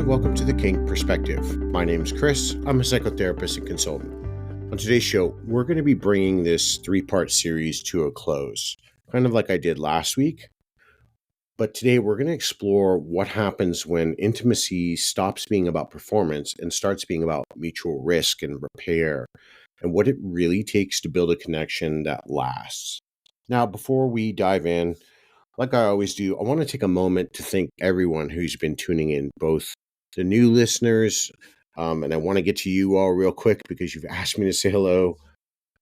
and welcome to the Kink Perspective. My name is Chris. I'm a psychotherapist and consultant. On today's show, we're going to be bringing this three-part series to a close, kind of like I did last week. But today we're going to explore what happens when intimacy stops being about performance and starts being about mutual risk and repair, and what it really takes to build a connection that lasts. Now, before we dive in, like I always do, I want to take a moment to thank everyone who's been tuning in, both the new listeners, and I want to get to you all real quick because you've asked me to say hello.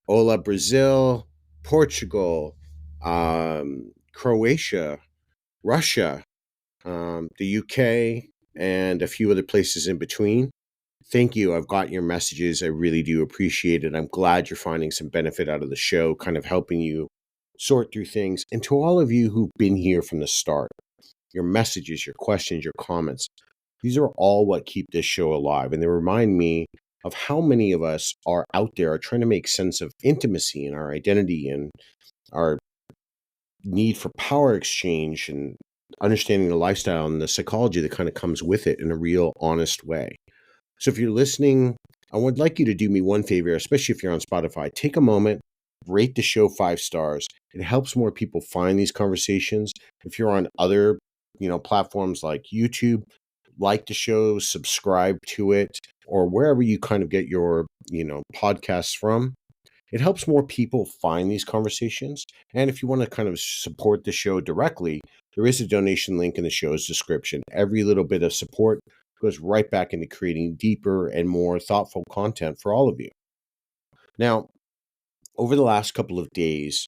Hola, Brazil, Portugal, Croatia, Russia, the UK, and a few other places in between. Thank you. I've got your messages. I really do appreciate it. I'm glad you're finding some benefit out of the show, kind of helping you sort through things. And to all of you who've been here from the start, your messages, your questions, your comments, these are all what keep this show alive. And they remind me of how many of us are out there trying to make sense of intimacy and our identity and our need for power exchange and understanding the lifestyle and the psychology that kind of comes with it in a real, honest way. So if you're listening, I would like you to do me one favor, especially if you're on Spotify. Take a moment, rate the show 5 stars. It helps more people find these conversations. If you're on other, platforms like YouTube, like the show, subscribe to it, or wherever you kind of get your, podcasts from. It helps more people find these conversations. And if you want to kind of support the show directly, there is a donation link in the show's description. Every little bit of support goes right back into creating deeper and more thoughtful content for all of you. Now, over the last couple of days,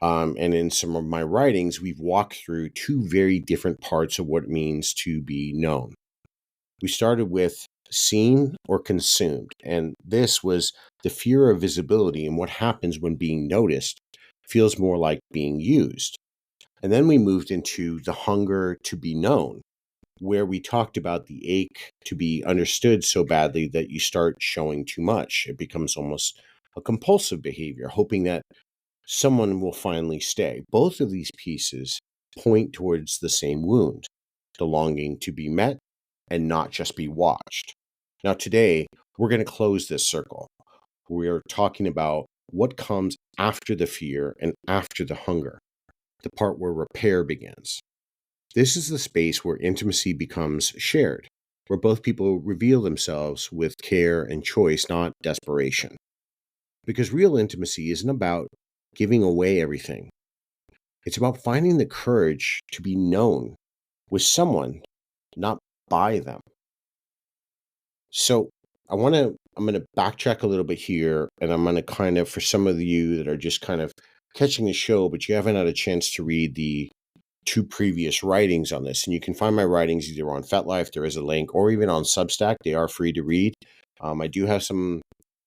and in some of my writings, we've walked through 2 very different parts of what it means to be known. We started with seen or consumed, and this was the fear of visibility and what happens when being noticed feels more like being used. And then we moved into the hunger to be known, where we talked about the ache to be understood so badly that you start showing too much. It becomes almost a compulsive behavior, hoping that someone will finally stay. Both of these pieces point towards the same wound, the longing to be met and not just be watched. Now, today, we're going to close this circle. We are talking about what comes after the fear and after the hunger, the part where repair begins. This is the space where intimacy becomes shared, where both people reveal themselves with care and choice, not desperation. Because real intimacy isn't about giving away everything. It's about finding the courage to be known with someone, not by them. So I'm going to backtrack a little bit here, and I'm going to kind of, for some of you that are just kind of catching the show, but you haven't had a chance to read the 2 previous writings on this. And you can find my writings either on Fetlife, there is a link, or even on Substack. They are free to read. I do have some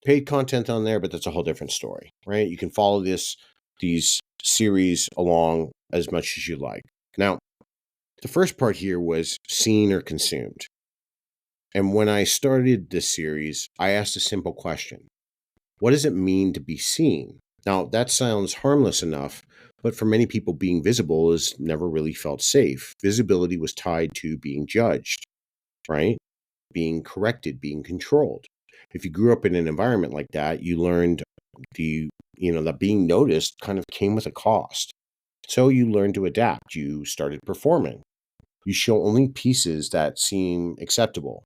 paid content on there, but that's a whole different story, right? You can follow these series along as much as you like. Now, the first part here was seen or consumed. And when I started this series, I asked a simple question. What does it mean to be seen? Now, that sounds harmless enough, but for many people, being visible is never really felt safe. Visibility was tied to being judged, right? Being corrected, being controlled. If you grew up in an environment like that, you learned that being noticed kind of came with a cost. So you learned to adapt. You started performing. You show only pieces that seem acceptable.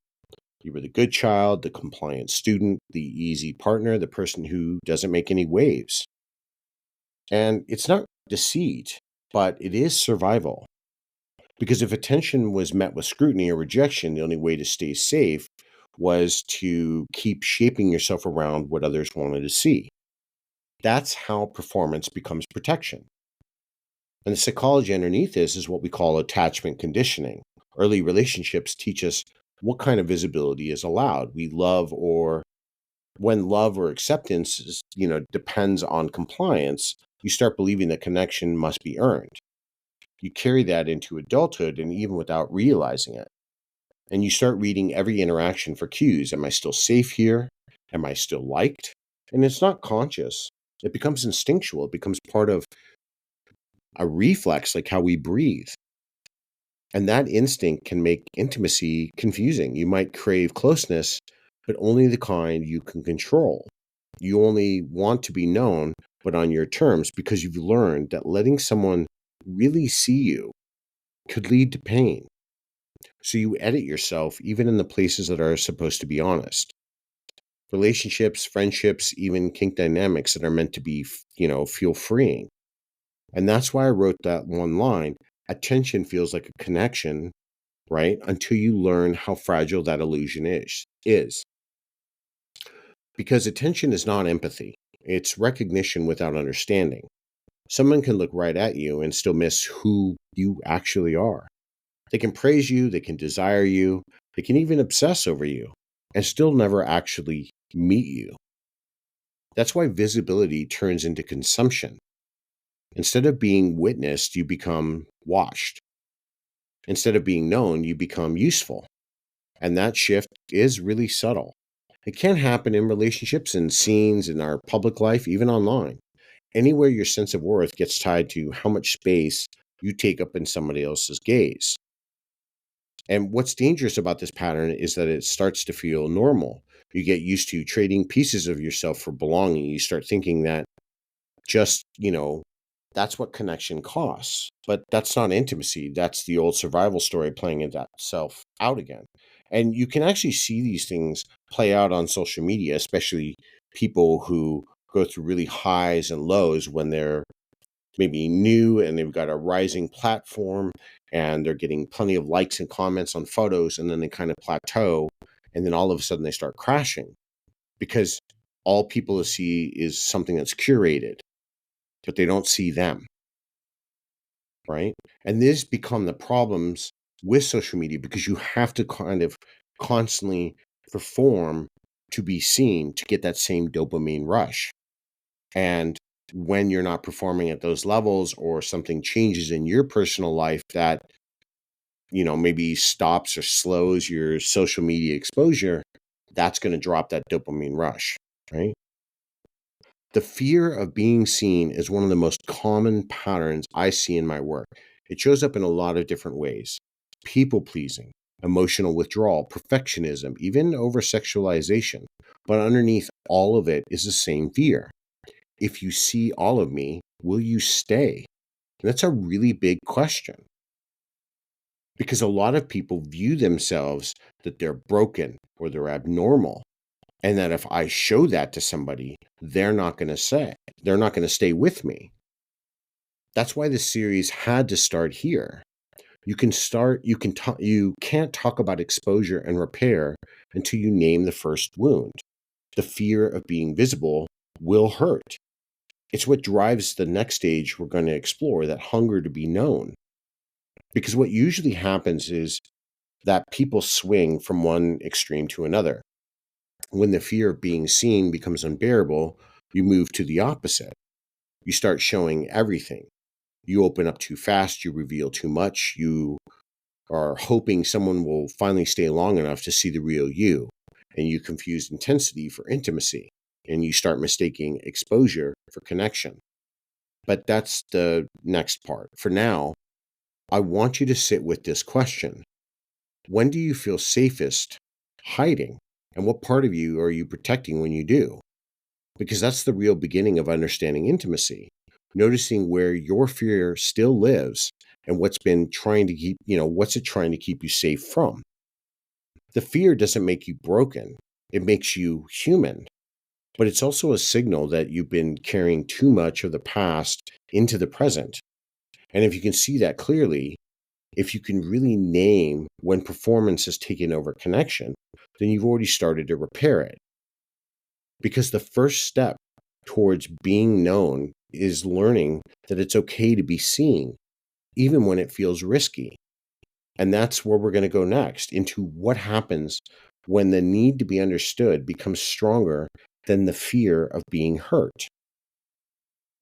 You were the good child, the compliant student, the easy partner, the person who doesn't make any waves. And it's not deceit, but it is survival. Because if attention was met with scrutiny or rejection, the only way to stay safe was to keep shaping yourself around what others wanted to see. That's how performance becomes protection. And the psychology underneath this is what we call attachment conditioning. Early relationships teach us what kind of visibility is allowed. When love or acceptance is, depends on compliance, you start believing that connection must be earned. You carry that into adulthood, and even without realizing it. And you start reading every interaction for cues. Am I still safe here? Am I still liked? And it's not conscious. It becomes instinctual. It becomes part of a reflex, like how we breathe. And that instinct can make intimacy confusing. You might crave closeness, but only the kind you can control. You only want to be known, but on your terms, because you've learned that letting someone really see you could lead to pain. So you edit yourself even in the places that are supposed to be honest. Relationships, friendships, even kink dynamics that are meant to be, feel freeing. And that's why I wrote that one line. Attention feels like a connection, right? Until you learn how fragile that illusion is. Because attention is not empathy. It's recognition without understanding. Someone can look right at you and still miss who you actually are. They can praise you, they can desire you, they can even obsess over you, and still never actually meet you. That's why visibility turns into consumption. Instead of being witnessed, you become watched. Instead of being known, you become useful. And that shift is really subtle. It can happen in relationships and scenes in our public life, even online. Anywhere your sense of worth gets tied to how much space you take up in somebody else's gaze. And what's dangerous about this pattern is that it starts to feel normal. You get used to trading pieces of yourself for belonging. You start thinking that just, that's what connection costs. But that's not intimacy. That's the old survival story playing itself out again. And you can actually see these things play out on social media, especially people who go through really highs and lows when they're maybe new and they've got a rising platform and they're getting plenty of likes and comments on photos, and then they kind of plateau, and then all of a sudden they start crashing because all people see is something that's curated, but they don't see them, right? And this become the problems with social media because you have to kind of constantly perform to be seen to get that same dopamine rush. And when you're not performing at those levels or something changes in your personal life that, maybe stops or slows your social media exposure, that's going to drop that dopamine rush, right? The fear of being seen is one of the most common patterns I see in my work. It shows up in a lot of different ways. People pleasing, emotional withdrawal, perfectionism, even over sexualization. But underneath all of it is the same fear. If you see all of me, will you stay? And that's a really big question because a lot of people view themselves that they're broken or they're abnormal. And that if I show that to somebody, they're not going to stay with me. That's why this series had to start here. You can't talk about exposure and repair until you name the first wound. The fear of being visible will hurt. It's what drives the next stage we're going to explore, that hunger to be known. Because what usually happens is that people swing from one extreme to another. When the fear of being seen becomes unbearable, you move to the opposite. You start showing everything. You open up too fast, you reveal too much, you are hoping someone will finally stay long enough to see the real you. And you confuse intensity for intimacy. And you start mistaking exposure for connection. But that's the next part. For now, I want you to sit with this question. When do you feel safest hiding? And what part of you are you protecting when you do? Because that's the real beginning of understanding intimacy. Noticing where your fear still lives and what's trying to keep you safe from. The fear doesn't make you broken. It makes you human. But it's also a signal that you've been carrying too much of the past into the present. And if you can see that clearly, if you can really name when performance has taken over connection, then you've already started to repair it. Because the first step towards being known is learning that it's okay to be seen, even when it feels risky. And that's where we're going to go next, into what happens when the need to be understood becomes stronger than the fear of being hurt.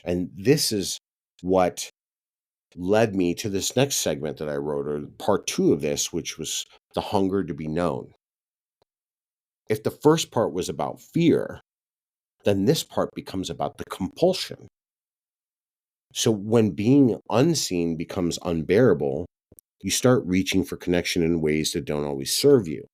And this is what led me to this next segment that I wrote, or part 2 of this, which was the hunger to be known. If the first part was about fear, then this part becomes about the compulsion. So when being unseen becomes unbearable, You start reaching for connection in ways that don't always serve you.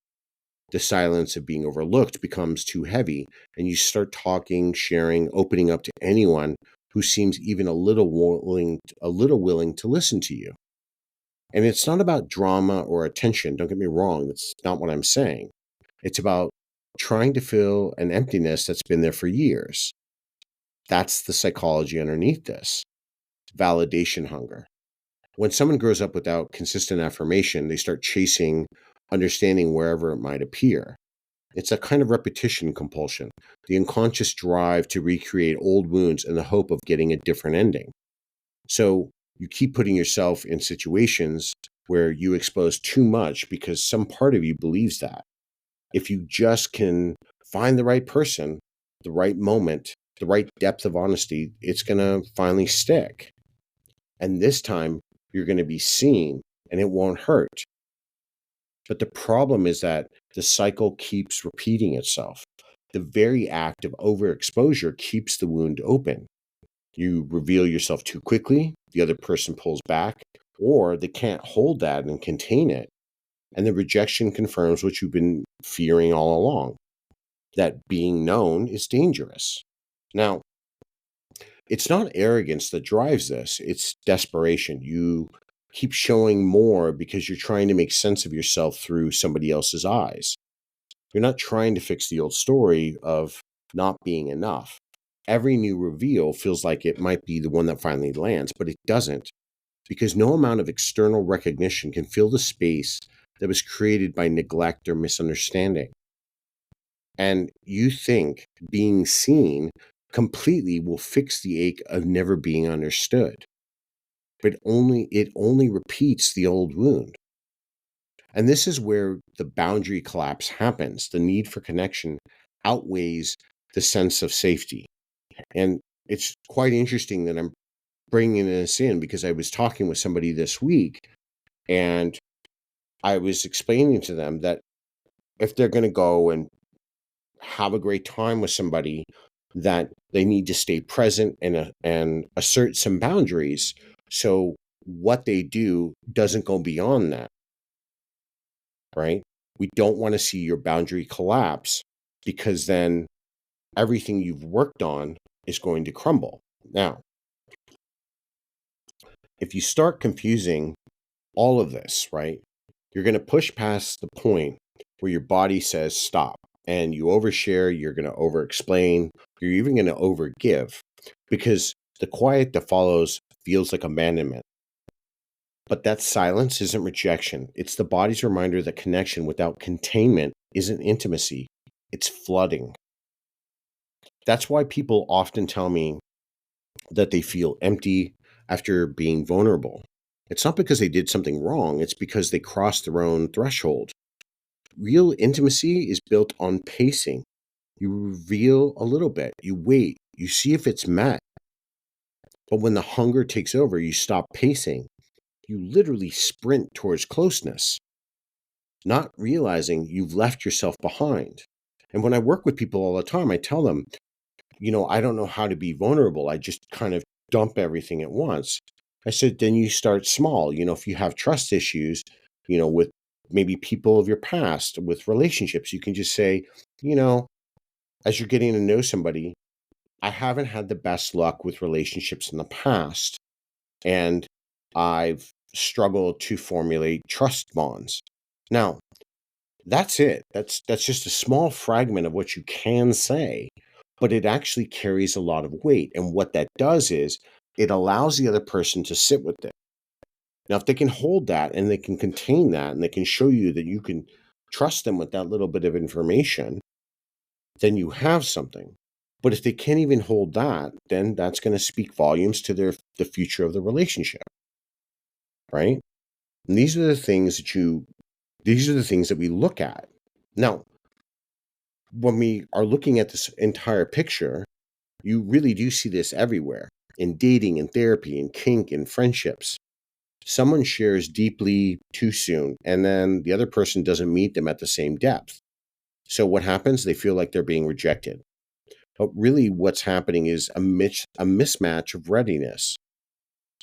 The silence of being overlooked becomes too heavy, and you start talking, sharing, opening up to anyone who seems even a little willing to listen to you. And it's not about drama or attention. Don't get me wrong. That's not what I'm saying. It's about trying to fill an emptiness that's been there for years. That's the psychology underneath this. Validation hunger. When someone grows up without consistent affirmation, they start chasing understanding wherever it might appear. It's a kind of repetition compulsion, the unconscious drive to recreate old wounds in the hope of getting a different ending. So you keep putting yourself in situations where you expose too much because some part of you believes that. If you just can find the right person, the right moment, the right depth of honesty, it's going to finally stick. And this time you're going to be seen and it won't hurt. But the problem is that the cycle keeps repeating itself. The very act of overexposure keeps the wound open. You reveal yourself too quickly, the other person pulls back, or they can't hold that and contain it. And the rejection confirms what you've been fearing all along, that being known is dangerous. Now, it's not arrogance that drives this, it's desperation. You keep showing more because you're trying to make sense of yourself through somebody else's eyes. You're not trying to fix the old story of not being enough. Every new reveal feels like it might be the one that finally lands, but it doesn't, because no amount of external recognition can fill the space that was created by neglect or misunderstanding. And you think being seen completely will fix the ache of never being understood. But it only repeats the old wound. And this is where the boundary collapse happens. The need for connection outweighs the sense of safety. And it's quite interesting that I'm bringing this in because I was talking with somebody this week and I was explaining to them that if they're going to go and have a great time with somebody, that they need to stay present and assert some boundaries. So what they do doesn't go beyond that, right? We don't want to see your boundary collapse because then everything you've worked on is going to crumble. Now, if you start confusing all of this, right, you're going to push past the point where your body says stop and you overshare, you're going to overexplain, you're even going to overgive because the quiet that follows feels like abandonment. But that silence isn't rejection. It's the body's reminder that connection without containment isn't intimacy. It's flooding. That's why people often tell me that they feel empty after being vulnerable. It's not because they did something wrong. It's because they crossed their own threshold. Real intimacy is built on pacing. You reveal a little bit, you wait, you see if it's met. But when the hunger takes over, you stop pacing. You literally sprint towards closeness, not realizing you've left yourself behind. And when I work with people all the time, I tell them, I don't know how to be vulnerable. I just kind of dump everything at once. I said, then you start small. If you have trust issues, with maybe people of your past, with relationships, you can just say, as you're getting to know somebody, I haven't had the best luck with relationships in the past. And I've struggled to formulate trust bonds. Now, that's it. That's just a small fragment of what you can say, but it actually carries a lot of weight. And what that does is it allows the other person to sit with it. Now, if they can hold that and they can contain that and they can show you that you can trust them with that little bit of information, then you have something. But if they can't even hold that, then that's going to speak volumes to the future of the relationship, right? And these are the things that we look at. Now, when we are looking at this entire picture, you really do see this everywhere in dating, in therapy, in kink, in friendships. Someone shares deeply too soon, and then the other person doesn't meet them at the same depth. So what happens? They feel like they're being rejected. But really what's happening is a mismatch of readiness.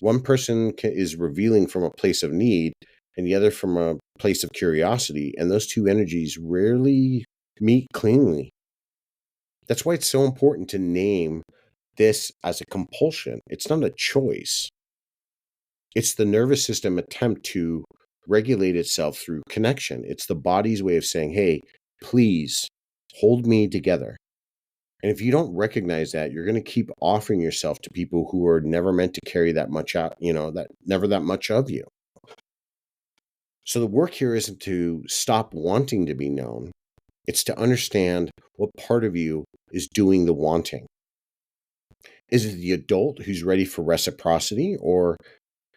One person is revealing from a place of need, and the other from a place of curiosity. And those two energies rarely meet cleanly. That's why it's so important to name this as a compulsion. It's not a choice. It's the nervous system attempt to regulate itself through connection. It's the body's way of saying, hey, please hold me together. And if you don't recognize that, you're going to keep offering yourself to people who are never meant to carry that much out, that never that much of you. So the work here isn't to stop wanting to be known. It's to understand what part of you is doing the wanting. Is it the adult who's ready for reciprocity, or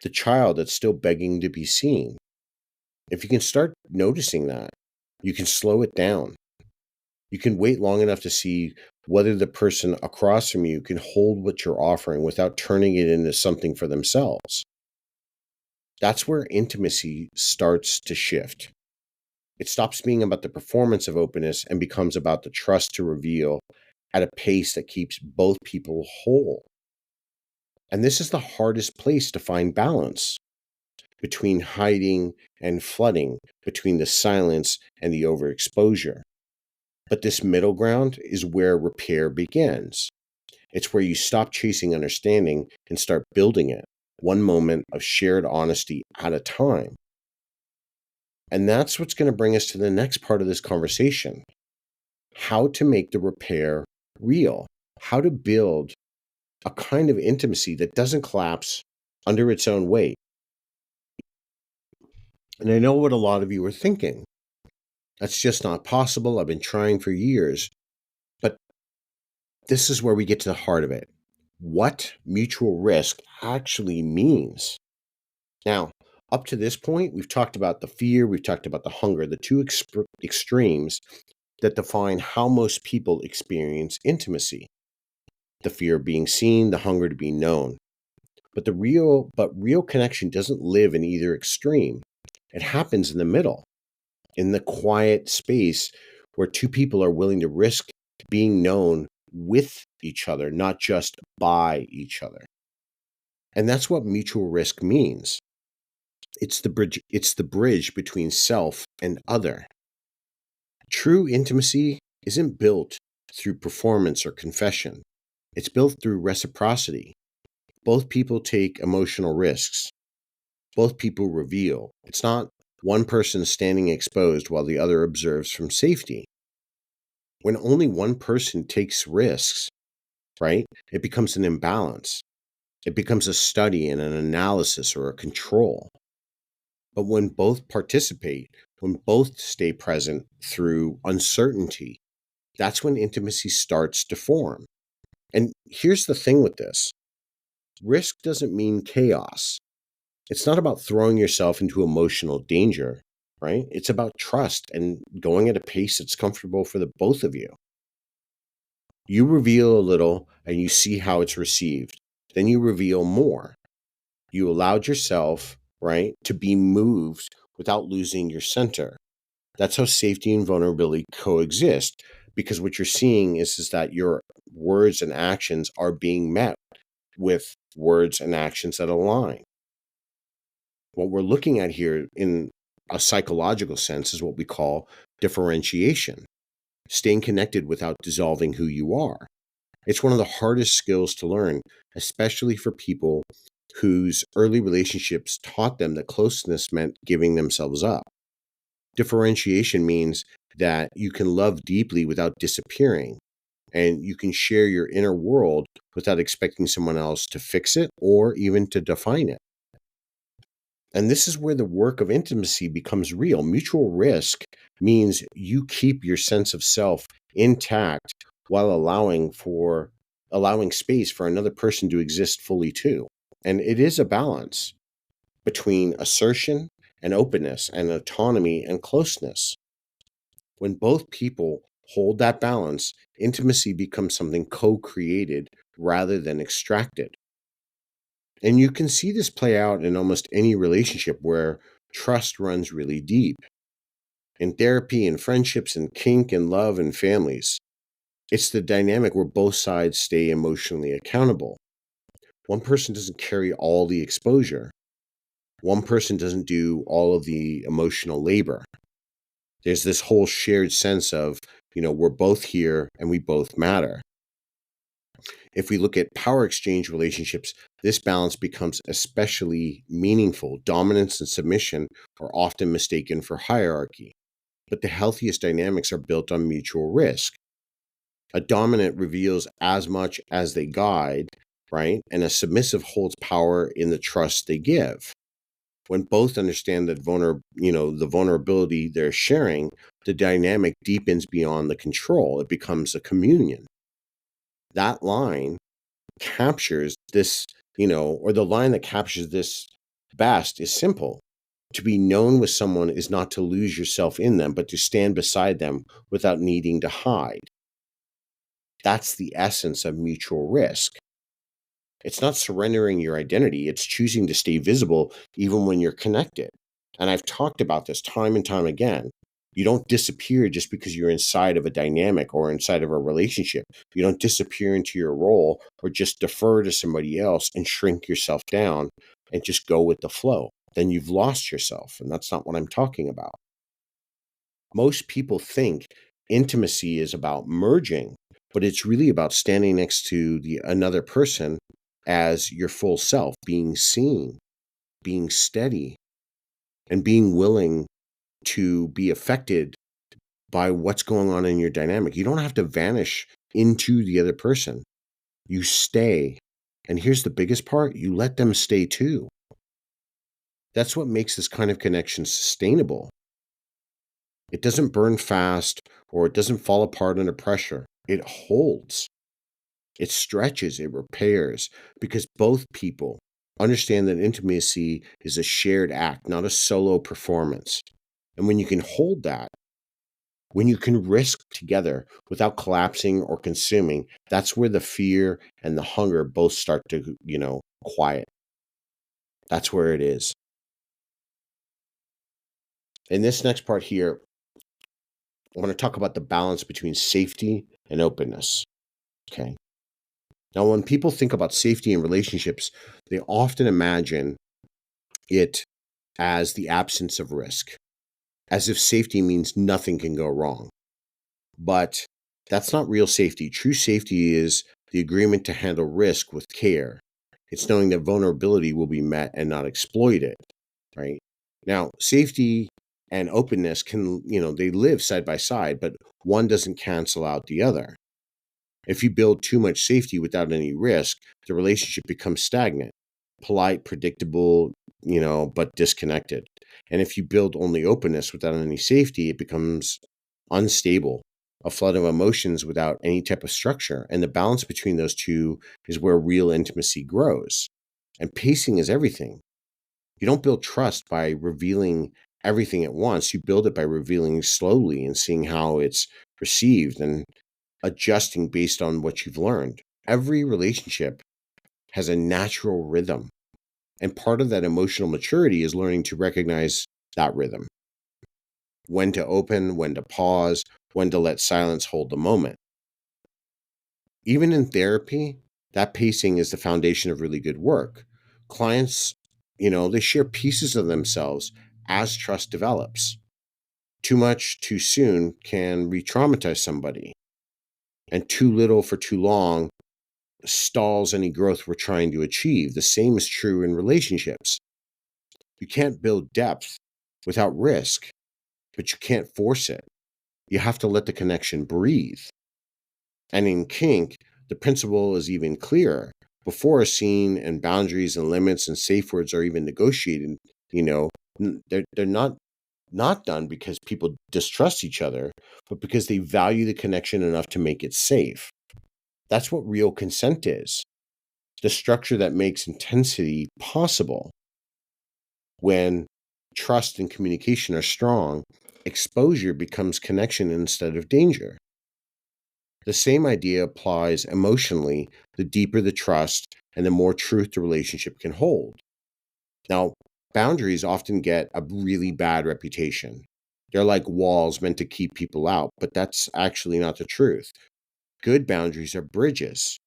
the child that's still begging to be seen? If you can start noticing that, you can slow it down. You can wait long enough to see whether the person across from you can hold what you're offering without turning it into something for themselves. That's where intimacy starts to shift. It stops being about the performance of openness and becomes about the trust to reveal at a pace that keeps both people whole. And this is the hardest place to find balance between hiding and flooding, between the silence and the overexposure. But this middle ground is where repair begins. It's where you stop chasing understanding and start building it, one moment of shared honesty at a time. And that's what's going to bring us to the next part of this conversation: how to make the repair real, how to build a kind of intimacy that doesn't collapse under its own weight. And I know what a lot of you are thinking. That's just not possible. I've been trying for years. But this is where we get to the heart of it: what mutual risk actually means. Now, up to this point, we've talked about the fear, we've talked about the hunger, the two extremes that define how most people experience intimacy. The fear of being seen, the hunger to be known. But real connection doesn't live in either extreme. It happens in the middle, in the quiet space where two people are willing to risk being known with each other, not just by each other. And that's what mutual risk means. It's the bridge between self and other. True intimacy isn't built through performance or confession. It's built through reciprocity. Both people take emotional risks. Both people reveal. It's not one person standing exposed while the other observes from safety. When only one person takes risks, right, it becomes an imbalance. It becomes a study and an analysis or a control. But when both participate, when both stay present through uncertainty, that's when intimacy starts to form. And here's the thing with this: risk doesn't mean chaos. It's not about throwing yourself into emotional danger, right? It's about trust and going at a pace that's comfortable for the both of you. You reveal a little and you see how it's received. Then you reveal more. You allowed yourself, right, to be moved without losing your center. That's how safety and vulnerability coexist, because what you're seeing is that your words and actions are being met with words and actions that align. What we're looking at here in a psychological sense is what we call differentiation, staying connected without dissolving who you are. It's one of the hardest skills to learn, especially for people whose early relationships taught them that closeness meant giving themselves up. Differentiation means that you can love deeply without disappearing, and you can share your inner world without expecting someone else to fix it or even to define it. And this is where the work of intimacy becomes real. Mutual risk means you keep your sense of self intact while allowing space for another person to exist fully too. And it is a balance between assertion and openness and autonomy and closeness. When both people hold that balance, intimacy becomes something co-created rather than extracted. And you can see this play out in almost any relationship where trust runs really deep. In therapy and friendships and kink and love and families, it's the dynamic where both sides stay emotionally accountable. One person doesn't carry all the exposure. One person doesn't do all of the emotional labor. There's this whole shared sense of, we're both here and we both matter. If we look at power exchange relationships, this balance becomes especially meaningful. Dominance and submission are often mistaken for hierarchy, but the healthiest dynamics are built on mutual risk. A dominant reveals as much as they guide, right? And a submissive holds power in the trust they give. When both understand that the vulnerability they're sharing, the dynamic deepens beyond the control. It becomes a communion. That line captures this, or the line that captures this best is simple. To be known with someone is not to lose yourself in them, but to stand beside them without needing to hide. That's the essence of mutual risk. It's not surrendering your identity, it's choosing to stay visible even when you're connected. And I've talked about this time and time again. You don't disappear just because you're inside of a dynamic or inside of a relationship. You don't disappear into your role or just defer to somebody else and shrink yourself down and just go with the flow. Then you've lost yourself, and that's not what I'm talking about. Most people think intimacy is about merging, but it's really about standing next to another person as your full self, being seen, being steady, and being willing to be affected by what's going on in your dynamic. You don't have to vanish into the other person. You stay. And here's the biggest part, you let them stay too. That's what makes this kind of connection sustainable. It doesn't burn fast or it doesn't fall apart under pressure. It holds. It stretches, it repairs, because both people understand that intimacy is a shared act, not a solo performance. And when you can hold that, when you can risk together without collapsing or consuming, that's where the fear and the hunger both start to, quiet. That's where it is. In this next part here, I want to talk about the balance between safety and openness. Okay. Now, when people think about safety in relationships, they often imagine it as the absence of risk, as if safety means nothing can go wrong. But that's not real safety. True safety is the agreement to handle risk with care. It's knowing that vulnerability will be met and not exploited, right? Now, safety and openness can, they live side by side, but one doesn't cancel out the other. If you build too much safety without any risk, the relationship becomes stagnant, polite, predictable, but disconnected. And if you build only openness without any safety, it becomes unstable, a flood of emotions without any type of structure. And the balance between those two is where real intimacy grows. And pacing is everything. You don't build trust by revealing everything at once. You build it by revealing slowly and seeing how it's perceived and adjusting based on what you've learned. Every relationship has a natural rhythm. And part of that emotional maturity is learning to recognize that rhythm. When to open, when to pause, when to let silence hold the moment. Even in therapy, that pacing is the foundation of really good work. Clients, they share pieces of themselves as trust develops. Too much too soon can re-traumatize somebody. And too little for too long stalls any growth we're trying to achieve. The same is true in relationships. You can't build depth without risk, but you can't force it. You have to let the connection breathe. And in kink, the principle is even clearer. Before a scene and boundaries and limits and safe words are even negotiated, they're not done because people distrust each other, but because they value the connection enough to make it safe. That's what real consent is. The structure that makes intensity possible. When trust and communication are strong, exposure becomes connection instead of danger. The same idea applies emotionally. The deeper the trust and the more truth the relationship can hold. Now, boundaries often get a really bad reputation. They're like walls meant to keep people out, but that's actually not the truth. Good boundaries are bridges.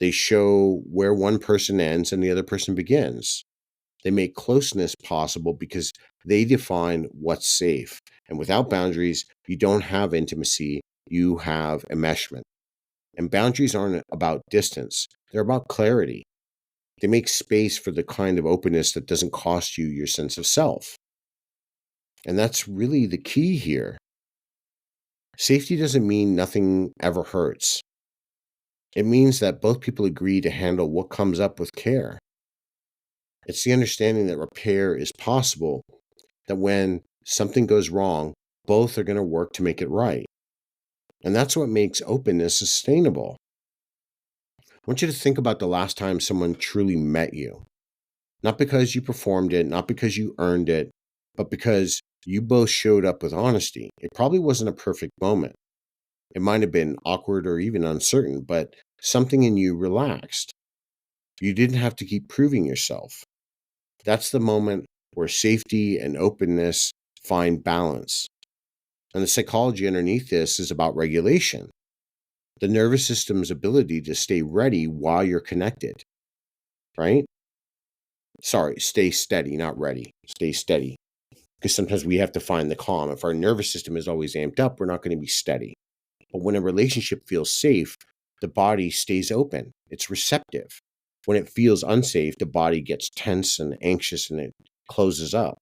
They show where one person ends and the other person begins. They make closeness possible because they define what's safe. And without boundaries, you don't have intimacy, you have enmeshment. And boundaries aren't about distance, they're about clarity. They make space for the kind of openness that doesn't cost you your sense of self. And that's really the key here. Safety doesn't mean nothing ever hurts. It means that both people agree to handle what comes up with care. It's the understanding that repair is possible, that when something goes wrong, both are going to work to make it right. And that's what makes openness sustainable. I want you to think about the last time someone truly met you. Not because you performed it, not because you earned it, but because you both showed up with honesty. It probably wasn't a perfect moment. It might have been awkward or even uncertain, but something in you relaxed. You didn't have to keep proving yourself. That's the moment where safety and openness find balance. And the psychology underneath this is about regulation, the nervous system's ability to stay ready while you're connected, right? Sorry, stay steady, not ready. Stay steady. Because sometimes we have to find the calm. If our nervous system is always amped up, we're not going to be steady. But when a relationship feels safe, the body stays open. It's receptive. When it feels unsafe, the body gets tense and anxious and it closes up.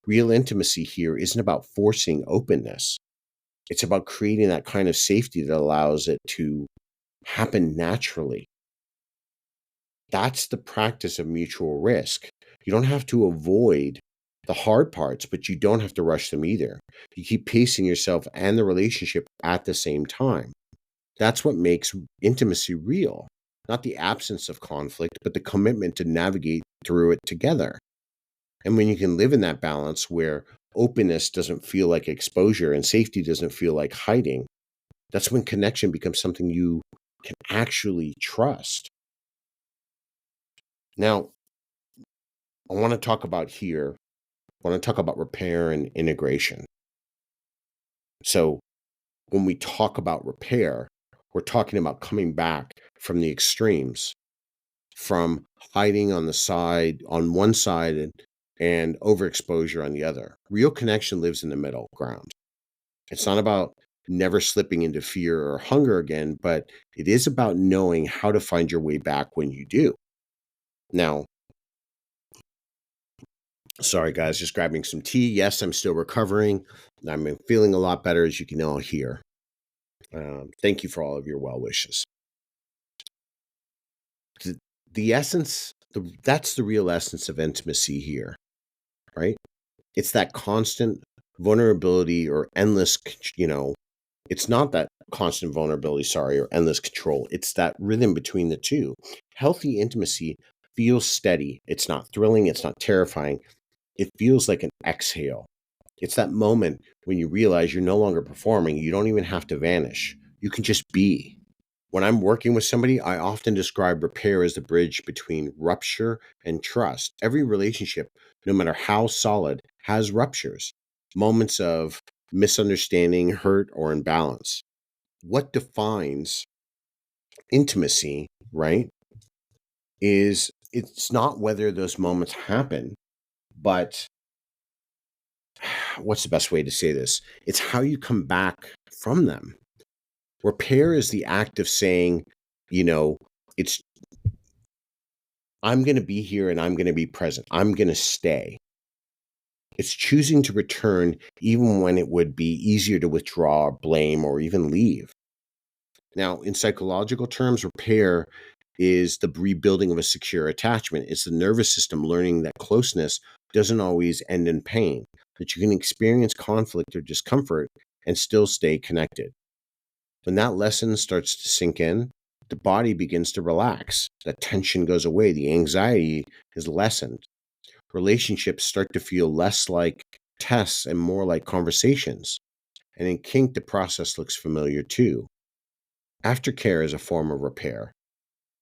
Real intimacy here isn't about forcing openness. It's about creating that kind of safety that allows it to happen naturally. That's the practice of mutual risk. You don't have to avoid the hard parts, but you don't have to rush them either. You keep pacing yourself and the relationship at the same time. That's what makes intimacy real, not the absence of conflict, but the commitment to navigate through it together. And when you can live in that balance where openness doesn't feel like exposure and safety doesn't feel like hiding, that's when connection becomes something you can actually trust. Now, I want to talk about here, I want to talk about repair and integration. So, when we talk about repair, we're talking about coming back from the extremes, from hiding on one side and overexposure on the other. Real connection lives in the middle ground. It's not about never slipping into fear or hunger again, but it is about knowing how to find your way back when you do. Now, sorry guys, just grabbing some tea. Yes, I'm still recovering. I'm feeling a lot better, as you can all hear. Thank you for all of your well wishes. The essence, that's the real essence of intimacy here, right? It's that constant vulnerability or endless, it's not that constant vulnerability, sorry, or endless control. It's that rhythm between the two. Healthy intimacy feels steady. It's not thrilling. It's not terrifying. It feels like an exhale. It's that moment when you realize you're no longer performing. You don't even have to vanish. You can just be. When I'm working with somebody, I often describe repair as the bridge between rupture and trust. Every relationship, no matter how solid, has ruptures, moments of misunderstanding, hurt, or imbalance. What defines intimacy, right, is it's not whether those moments happen, but what's the best way to say this? It's how you come back from them. Repair is the act of saying, you know, it's I'm going to be here and I'm going to be present. I'm going to stay. It's choosing to return even when it would be easier to withdraw, blame, or even leave. Now, in psychological terms, repair is the rebuilding of a secure attachment. It's the nervous system learning that closeness doesn't always end in pain, that you can experience conflict or discomfort and still stay connected. When that lesson starts to sink in, the body begins to relax. The tension goes away. The anxiety is lessened. Relationships start to feel less like tests and more like conversations. And in kink, the process looks familiar too. Aftercare is a form of repair.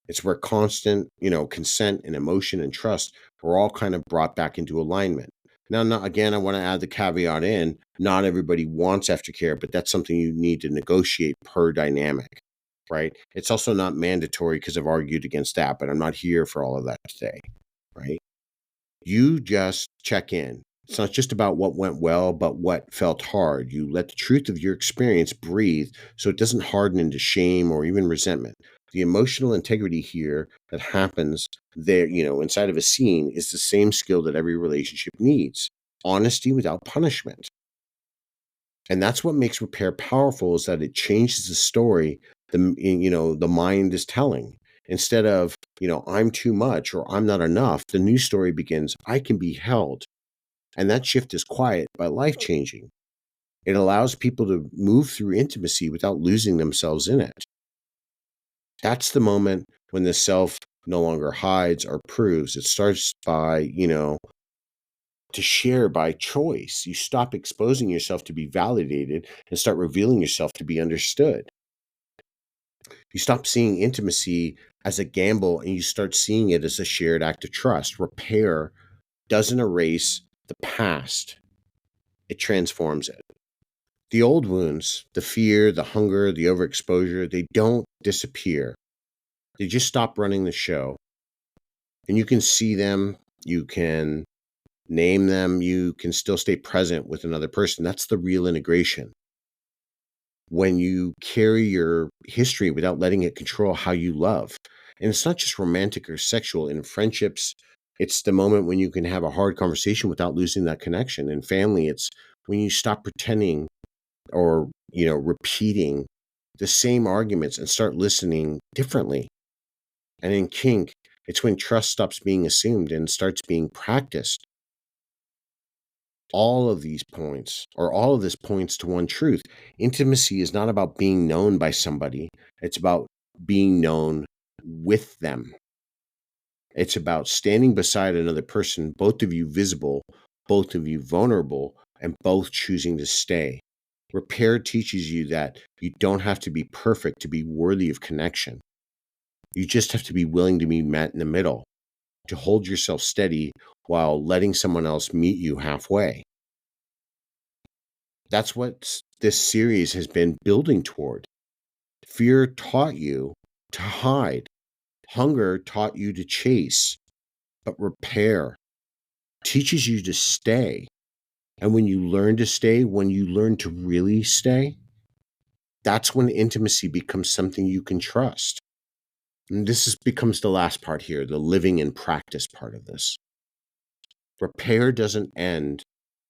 It's where constant, consent and emotion and trust are all kind of brought back into alignment. Now, again, I want to add the caveat in, not everybody wants aftercare, but that's something you need to negotiate per dynamic, right? It's also not mandatory because I've argued against that, but I'm not here for all of that today, right? You just check in. It's not just about what went well, but what felt hard. You let the truth of your experience breathe so it doesn't harden into shame or even resentment. The emotional integrity here that happens there, inside of a scene is the same skill that every relationship needs. Honesty without punishment. And that's what makes repair powerful, is that it changes the story the mind is telling. Instead of, I'm too much or I'm not enough, the new story begins, I can be held. And that shift is quiet but life changing. It allows people to move through intimacy without losing themselves in it. That's the moment when the self no longer hides or proves. It starts by, to share by choice. You stop exposing yourself to be validated and start revealing yourself to be understood. You stop seeing intimacy as a gamble and you start seeing it as a shared act of trust. Repair doesn't erase the past, it transforms it. The old wounds, the fear, the hunger, the overexposure, they don't disappear. They just stop running the show. And you can see them, you can name them, you can still stay present with another person. That's the real integration. When you carry your history without letting it control how you love. And it's not just romantic or sexual. In friendships, it's the moment when you can have a hard conversation without losing that connection. In family, it's when you stop pretending or, repeating the same arguments and start listening differently. And in kink, it's when trust stops being assumed and starts being practiced. All of these points, or all of this points to one truth. Intimacy is not about being known by somebody. It's about being known with them. It's about standing beside another person, both of you visible, both of you vulnerable, and both choosing to stay. Repair teaches you that you don't have to be perfect to be worthy of connection. You just have to be willing to be met in the middle, to hold yourself steady while letting someone else meet you halfway. That's what this series has been building toward. Fear taught you to hide. Hunger taught you to chase. But repair teaches you to stay. And when you learn to stay, when you learn to really stay, that's when intimacy becomes something you can trust. And becomes the last part here, the living and practice part of this. Repair doesn't end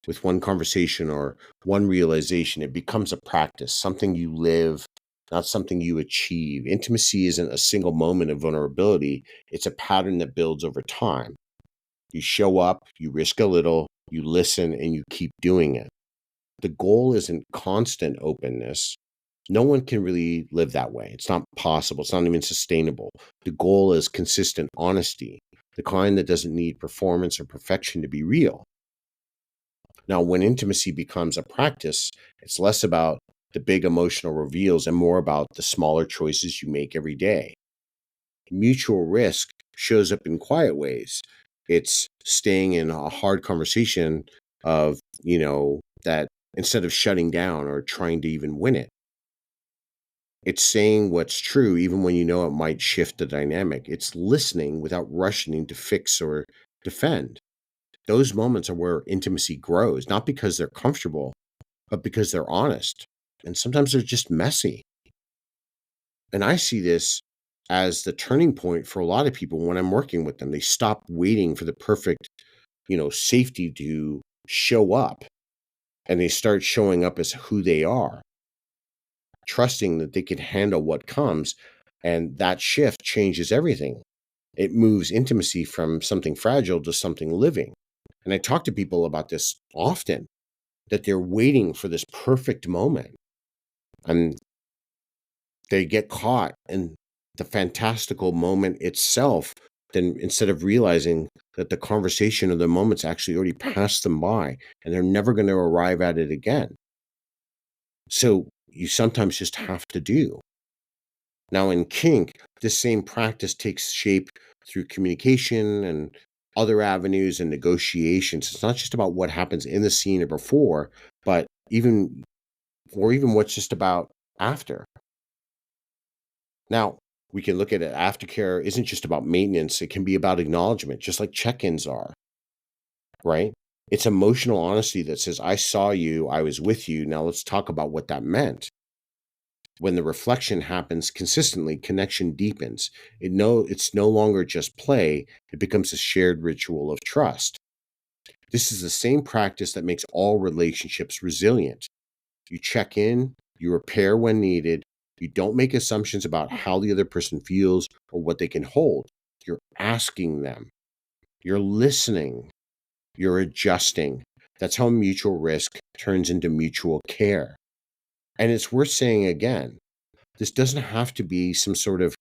with one conversation or one realization. It becomes a practice, something you live, not something you achieve. Intimacy isn't a single moment of vulnerability. It's a pattern that builds over time. You show up, you risk a little, you listen, and you keep doing it. The goal isn't constant openness. No one can really live that way. It's not possible. It's not even sustainable. The goal is consistent honesty, the kind that doesn't need performance or perfection to be real. Now, when intimacy becomes a practice, it's less about the big emotional reveals and more about the smaller choices you make every day. Mutual risk shows up in quiet ways. It's staying in a hard conversation of, that instead of shutting down or trying to even win it. It's saying what's true, even when you know it might shift the dynamic. It's listening without rushing to fix or defend. Those moments are where intimacy grows, not because they're comfortable, but because they're honest. And sometimes they're just messy. And I see this as the turning point for a lot of people when I'm working with them. They stop waiting for the perfect, safety to show up, and they start showing up as who they are, trusting that they can handle what comes. And that shift changes everything. It moves intimacy from something fragile to something living. And I talk to people about this often, that they're waiting for this perfect moment. And they get caught in the fantastical moment itself. Then instead of realizing that the conversation or the moment's actually already passed them by and they're never going to arrive at it again. So you sometimes just have to do. Now in kink, this same practice takes shape through communication and other avenues and negotiations. It's not just about what happens in the scene or before, but even what's just about after. Now, we can look at it. Aftercare isn't just about maintenance. It can be about acknowledgement, just like check-ins are. right? It's emotional honesty that says, I saw you, I was with you, now let's talk about what that meant. When the reflection happens consistently, connection deepens. It's no longer just play, it becomes a shared ritual of trust. This is the same practice that makes all relationships resilient. You check in, you repair when needed, you don't make assumptions about how the other person feels or what they can hold. You're asking them, you're listening, you're adjusting. That's how mutual risk turns into mutual care. And it's worth saying again, this doesn't have to be some sort of,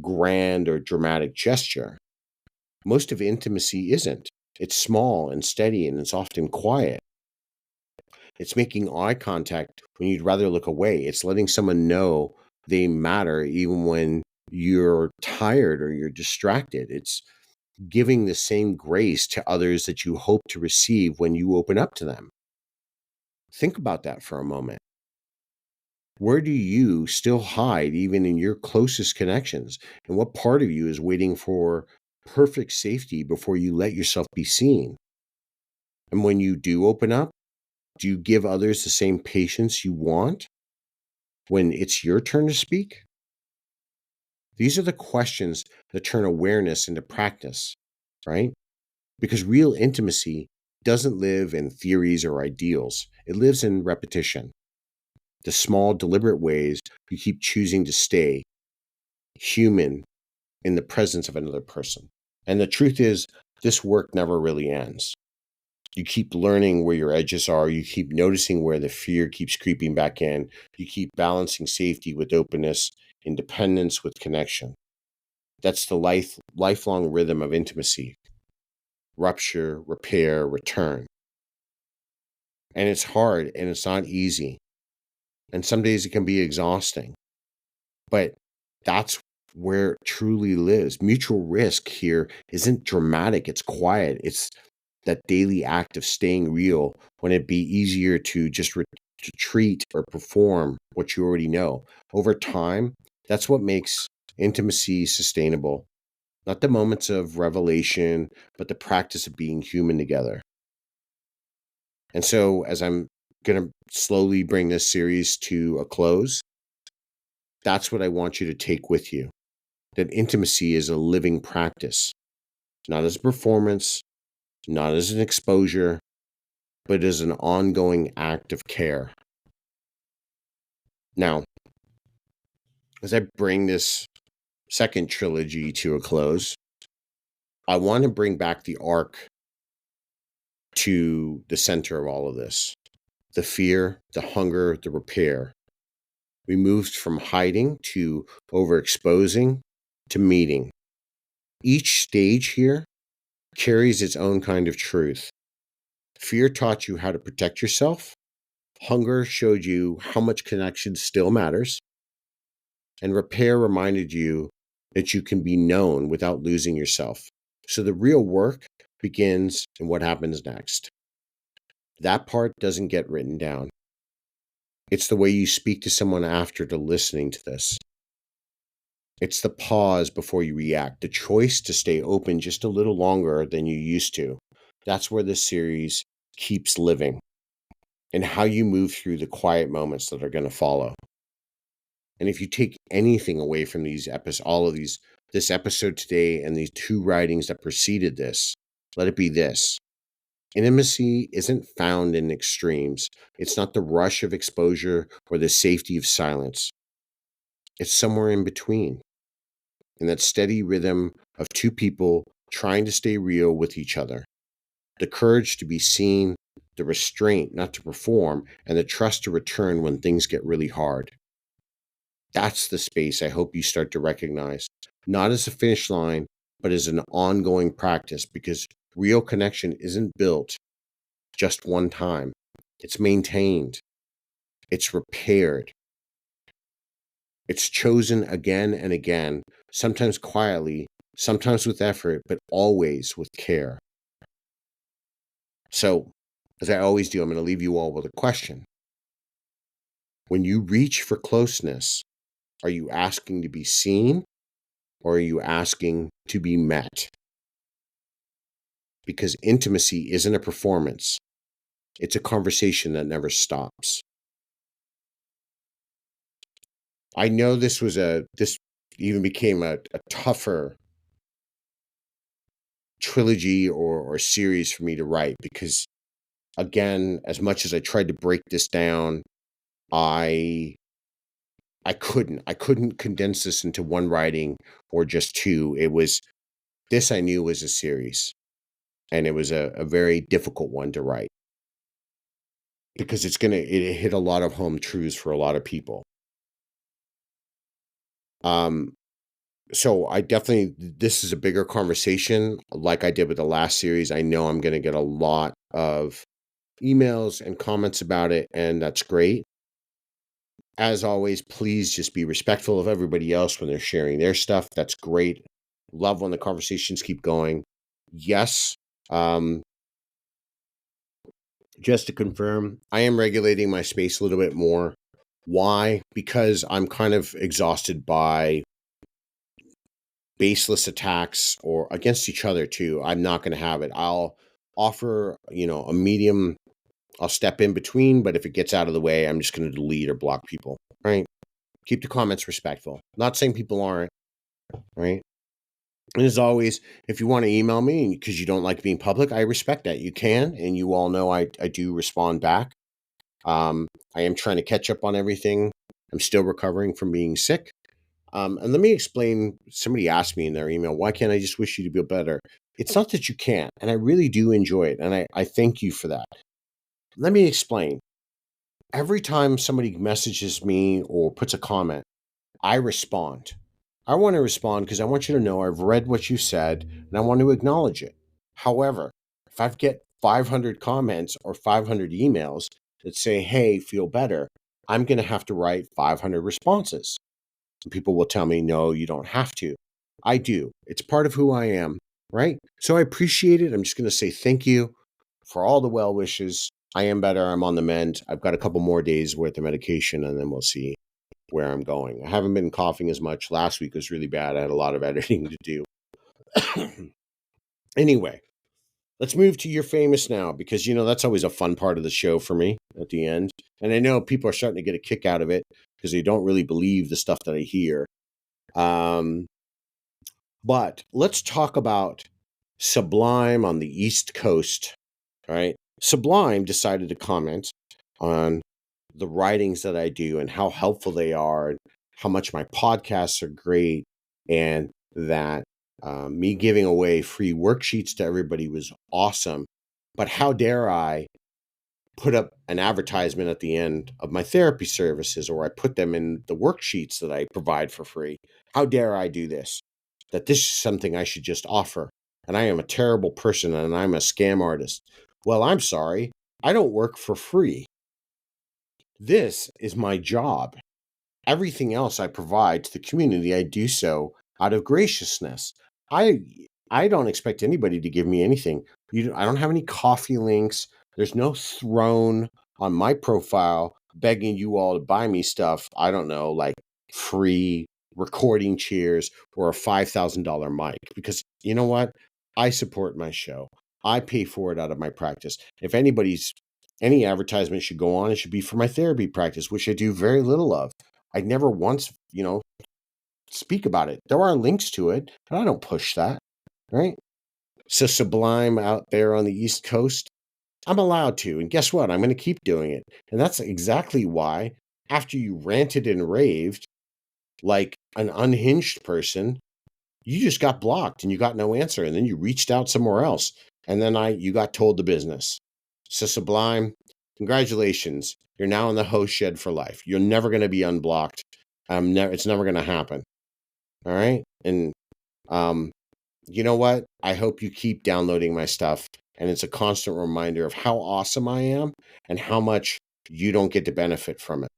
grand or dramatic gesture. Most of intimacy isn't. It's small and steady and it's often quiet. It's making eye contact when you'd rather look away. It's letting someone know they matter even when you're tired or you're distracted. It's giving the same grace to others that you hope to receive when you open up to them. Think about that for a moment. Where do you still hide even in your closest connections? And what part of you is waiting for perfect safety before you let yourself be seen? And when you do open up, do you give others the same patience you want when it's your turn to speak? These are the questions that turn awareness into practice, right? Because real intimacy doesn't live in theories or ideals. It lives in repetition. The small, deliberate ways you keep choosing to stay human in the presence of another person. And the truth is, this work never really ends. You keep learning where your edges are. You keep noticing where the fear keeps creeping back in. You keep balancing safety with openness, independence with connection. That's the lifelong rhythm of intimacy. Rupture, repair, return. And it's hard and it's not easy. And some days it can be exhausting. But that's where it truly lives. Mutual risk here isn't dramatic, it's quiet. It's that daily act of staying real when it'd be easier to just retreat or perform what you already know. Over time, that's what makes intimacy sustainable. Not the moments of revelation, but the practice of being human together. And so, as I'm going to slowly bring this series to a close, that's what I want you to take with you. That intimacy is a living practice, not as a performance, not as an exposure, but as an ongoing act of care. Now, as I bring this second trilogy to a close, I want to bring back the arc to the center of all of this. The fear, the hunger, the repair. We moved from hiding to overexposing to meeting. Each stage here carries its own kind of truth. Fear taught you how to protect yourself. Hunger showed you how much connection still matters. And repair reminded you that you can be known without losing yourself. So the real work begins in what happens next. That part doesn't get written down. It's the way you speak to someone after listening to this. It's the pause before you react, the choice to stay open just a little longer than you used to. That's where this series keeps living, and how you move through the quiet moments that are going to follow. And if you take anything away from this episode today and these two writings that preceded this, let it be this. Intimacy isn't found in extremes. It's not the rush of exposure or the safety of silence. It's somewhere in between, in that steady rhythm of two people trying to stay real with each other. The courage to be seen, the restraint not to perform, and the trust to return when things get really hard. That's the space I hope you start to recognize, not as a finish line, but as an ongoing practice, because real connection isn't built just one time. It's maintained. It's repaired. It's chosen again and again, sometimes quietly, sometimes with effort, but always with care. So, as I always do, I'm going to leave you all with a question. When you reach for closeness, are you asking to be seen, or are you asking to be met? because intimacy isn't a performance. It's a conversation that never stops. I know this even became a tougher trilogy or series for me to write because, again, as much as I tried to break this down, I couldn't condense this into one writing or just two. This I knew was a series, and it was a very difficult one to write because it hit a lot of home truths for a lot of people. So this is a bigger conversation like I did with the last series. I know I'm going to get a lot of emails and comments about it, and that's great. As always, please just be respectful of everybody else when they're sharing their stuff. That's great. Love when the conversations keep going. Yes. Just to confirm, I am regulating my space a little bit more. Why? Because I'm kind of exhausted by baseless attacks or against each other too. I'm not going to have it. I'll offer, a medium. I'll step in between, but if it gets out of the way, I'm just going to delete or block people, right? Keep the comments respectful. Not saying people aren't, right? And as always, if you want to email me because you don't like being public, I respect that. You can, and you all know I do respond back. I am trying to catch up on everything. I'm still recovering from being sick. And let me explain, somebody asked me in their email, why can't I just wish you to be better? It's not that you can't, and I really do enjoy it, and I thank you for that. Let me explain. Every time somebody messages me or puts a comment, I respond. I want to respond because I want you to know I've read what you said and I want to acknowledge it. However, if I get 500 comments or 500 emails that say, hey, feel better, I'm going to have to write 500 responses. And people will tell me, no, you don't have to. I do. It's part of who I am, right? So I appreciate it. I'm just going to say thank you for all the well wishes. I am better. I'm on the mend. I've got a couple more days worth of medication, and then we'll see where I'm going. I haven't been coughing as much. Last week was really bad. I had a lot of editing to do. Anyway, let's move to You're Famous Now, because, that's always a fun part of the show for me at the end. And I know people are starting to get a kick out of it because they don't really believe the stuff that I hear. But let's talk about Sublime on the East Coast. All right. Sublime decided to comment on the writings that I do and how helpful they are, and how much my podcasts are great, and that me giving away free worksheets to everybody was awesome. But how dare I put up an advertisement at the end of my therapy services, or I put them in the worksheets that I provide for free? How dare I do this? That this is something I should just offer. And I am a terrible person and I'm a scam artist. Well, I'm sorry. I don't work for free. This is my job. Everything else I provide to the community, I do so out of graciousness. I don't expect anybody to give me anything. I don't have any coffee links. There's no throne on my profile begging you all to buy me stuff. I don't know, like free recording chairs or a $5,000 mic, because you know what? I support my show. I pay for it out of my practice. If any advertisement should go on, it should be for my therapy practice, which I do very little of. I never once, speak about it. There are links to it, but I don't push that, right? So Sublime out there on the East Coast, I'm allowed to. And guess what? I'm going to keep doing it. And that's exactly why, after you ranted and raved like an unhinged person, you just got blocked and you got no answer. And then you reached out somewhere else. And then you got told the business. So Sublime, congratulations. You're now in the host shed for life. You're never going to be unblocked. It's never going to happen. All right. And you know what? I hope you keep downloading my stuff. And it's a constant reminder of how awesome I am and how much you don't get to benefit from it.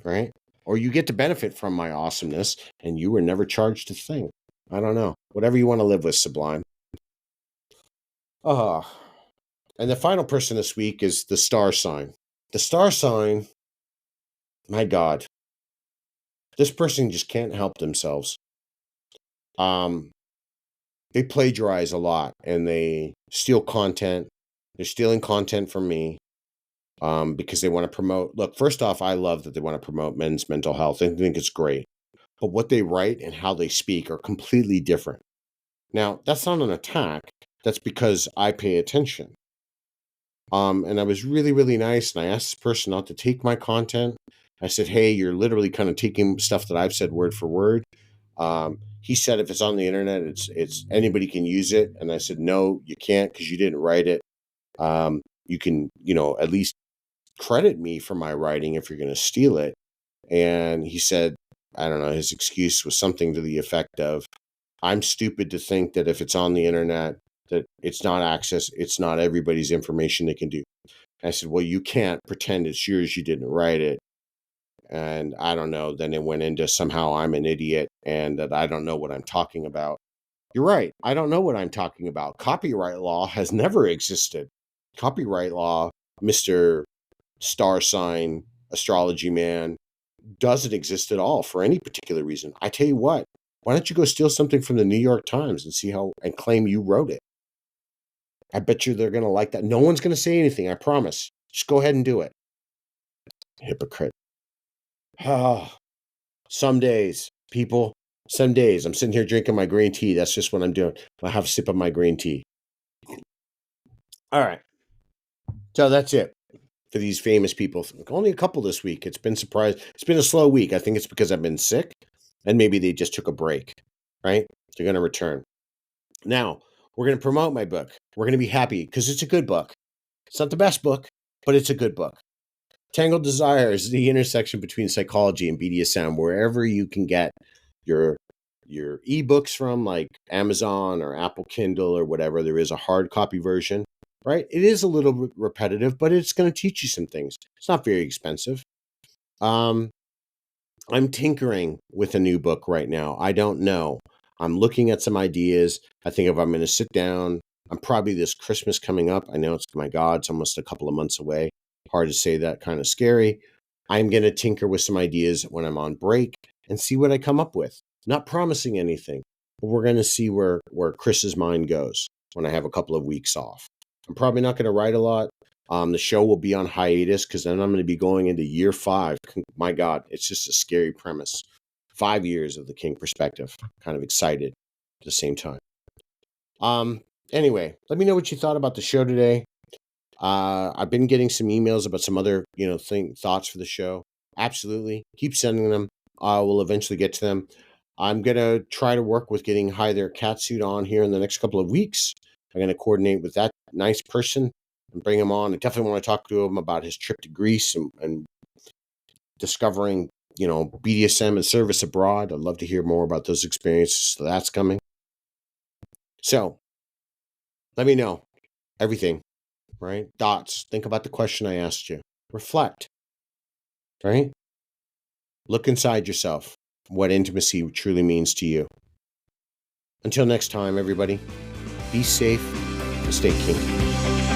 Right? Or you get to benefit from my awesomeness and you were never charged a thing. I don't know. Whatever you want to live with, Sublime. And the final person this week is the star sign. The star sign, my God, this person just can't help themselves. they plagiarize a lot and they steal content. They're stealing content from me because they want to promote. Look, first off, I love that they want to promote men's mental health. I think it's great. But what they write and how they speak are completely different. Now, that's not an attack. That's because I pay attention. And I was really, really nice. And I asked this person not to take my content. I said, hey, you're literally kind of taking stuff that I've said word for word. He said, if it's on the internet, it's anybody can use it. And I said, no, you can't because you didn't write it. You can, at least credit me for my writing if you're going to steal it. And he said, I don't know, his excuse was something to the effect of, I'm stupid to think that if it's on the internet, that it's not everybody's information they can do. I said, well, you can't pretend it's yours, you didn't write it. And I don't know, then it went into somehow I'm an idiot and that I don't know what I'm talking about. You're right, I don't know what I'm talking about. Copyright law has never existed. Copyright law, Mr. Star Sign, Astrology Man, doesn't exist at all for any particular reason. I tell you what, why don't you go steal something from the New York Times and claim you wrote it? I bet you they're going to like that. No one's going to say anything, I promise. Just go ahead and do it. Hypocrite. Some days, people, some days I'm sitting here drinking my green tea. That's just what I'm doing. I have a sip of my green tea. All right. So that's it for these famous people. Only a couple this week. It's been a slow week. I think it's because I've been sick and maybe they just took a break, right? They're going to return. Now, we're going to promote my book. We're going to be happy because it's a good book. It's not the best book, but it's a good book. Tangled Desires, the intersection between psychology and BDSM, wherever you can get your ebooks from, like Amazon or Apple Kindle or whatever. There is a hard copy version, right? It is a little bit repetitive, but it's going to teach you some things. It's not very expensive. I'm tinkering with a new book right now. I don't know. I'm looking at some ideas. I think if I'm going to sit down, I'm probably this Christmas coming up. I know my God, it's almost a couple of months away. Hard to say that, kind of scary. I'm going to tinker with some ideas when I'm on break and see what I come up with. Not promising anything, but we're going to see where Chris's mind goes when I have a couple of weeks off. I'm probably not going to write a lot. The show will be on hiatus because then I'm going to be going into year 5. My God, it's just a scary premise. 5 years of the Kink perspective. Kind of excited at the same time. Anyway, let me know what you thought about the show today. I've been getting some emails about some other, thoughts for the show. Absolutely. Keep sending them. I will eventually get to them. I'm going to try to work with getting Hi There Catsuit on here in the next couple of weeks. I'm going to coordinate with that nice person and bring him on. I definitely want to talk to him about his trip to Greece and discovering, BDSM and service abroad. I'd love to hear more about those experiences. So that's coming. So let me know everything, right? Thoughts. Think about the question I asked you. Reflect, right? Look inside yourself. What intimacy truly means to you. Until next time, everybody, be safe and stay kinky.